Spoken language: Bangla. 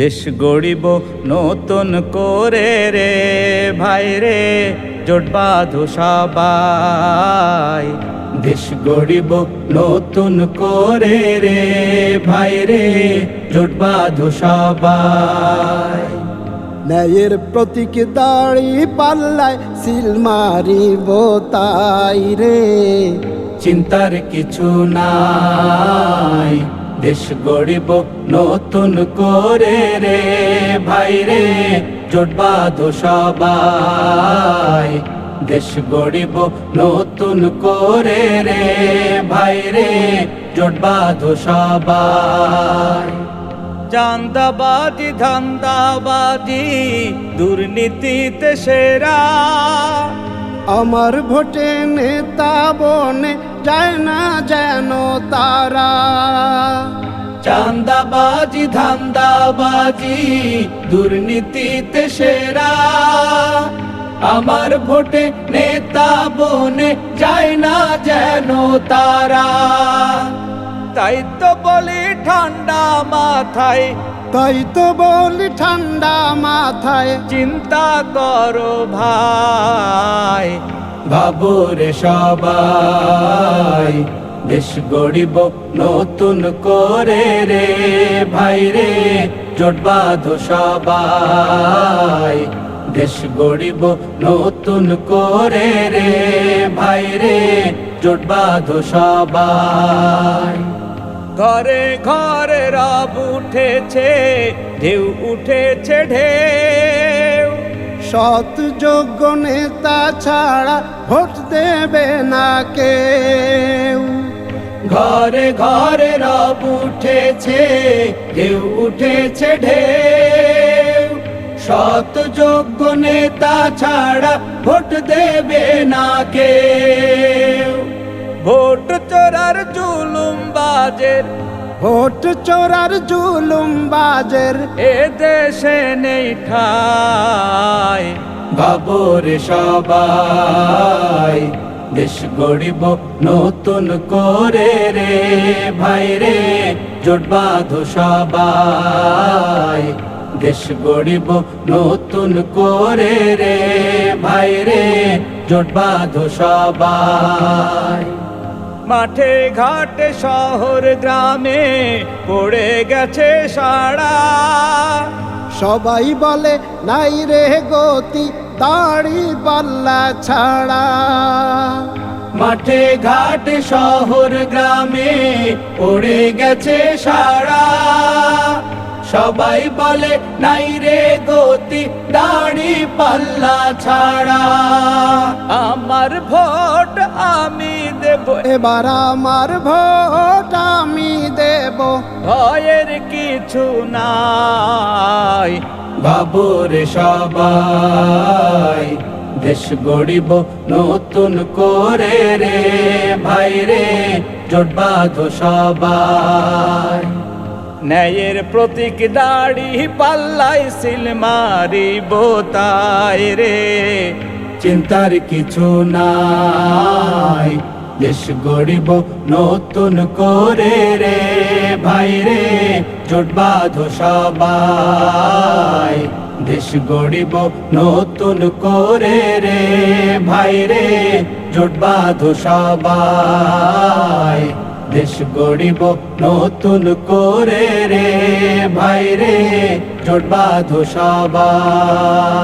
দেশ গড়িব নতুন করে রে ভাই রে, জোট বাঁধো সবাই। দেশ গড়িব নতুন করে রে ভাই রে, জোট বাঁধো সবাই। ন্যায়ের প্রতীক দাড়ি পাল্লায় সিল মারিব তাই রে, চিন্তার কিছু নাই। দেশ গড়িব নতুন করে রে ভাই রে, জোট বাঁধো সবাই। দেশ গড়িব নতুন করে রে ভাই রে, জোট বাঁধো সবাই। চাঁদাবাজি ধান্দাবাজি দুর্নীতিতে সেরা, আমার ভোটে নেতা বনে যায় না যেন তারা। চাঁদাবাজি ধান্দাবাজি দুর্নীতিতে সেরা, আমার ভোটে নেতা বনে যায় না যেন তারা। তাই তো বলি ঠান্ডা মাথায়, তাই তো বলি ঠান্ডা মাথায়, চিন্তা করো ভাই। ভাবো রে সবাই, দেশ গড়িব নতুন করে রে ভাই রে, জোট বাঁধো সবাই। দেশ গড়িব নতুন করে রে ভাই রে, জোট বাঁধো সবাই। ঘরে ঘরে রব উঠেছে, ঢেউ উঠেছে ঢেউ, সৎ যোগ্য নেতা ছাড়া ভোট দেবে না কেউ। ঘরে ঘরে রব উঠেছে, ঢেউ উঠেছে ঢেউ, সৎ যোগ্য নেতা ছাড়া ভোট দেবে না কেউ। ভোট চোরার জুলুম বাজের, ভোট চোরার জুলুম বাজের এ দেশে নেই ঠাই। ভাবো রে সবাই, দেশ গড়িব নতুন করে রে ভাই রে, জোট বাঁধো সবাই। দেশ গড়িব নতুন করে রে ভাই রে, জোট বাঁধো সবাই। মাঠে ঘাটে শহর গ্রামে পড়ে গেছে সাড়া, সবাই বলে নাই রে গতি দাড়ি পাল্লা ছাড়া। মাঠে ঘাটে শহর গ্রামে পড়ে গেছে সাড়া, সবাই বলে নাই রে গতি দাড়ি পাল্লা ছাড়া। আমার ভোট আমি দেব, এবার আমার ভোট আমি দেব, ভয়ের কিছু নাই। ভাবো রে সবাই, দেশ গড়িব নতুন করে রে ভাই রে, জোট বাঁধো সবাই। ন্যায়ের প্রতীক দাড়ি পাল্লাই সিল মারিব তাই রে, চিন্তার কিছু নাই। দেশ গড়িব নতুন করে রে ভাই রে, জোট বাঁধো সবাই। দেশ গড়িব নতুন করে রে ভাই রে, জোট বাঁধো সবাই। দেশ গড়িব নতুন করে রে ভাই রে, জোট বাঁধো সবাই।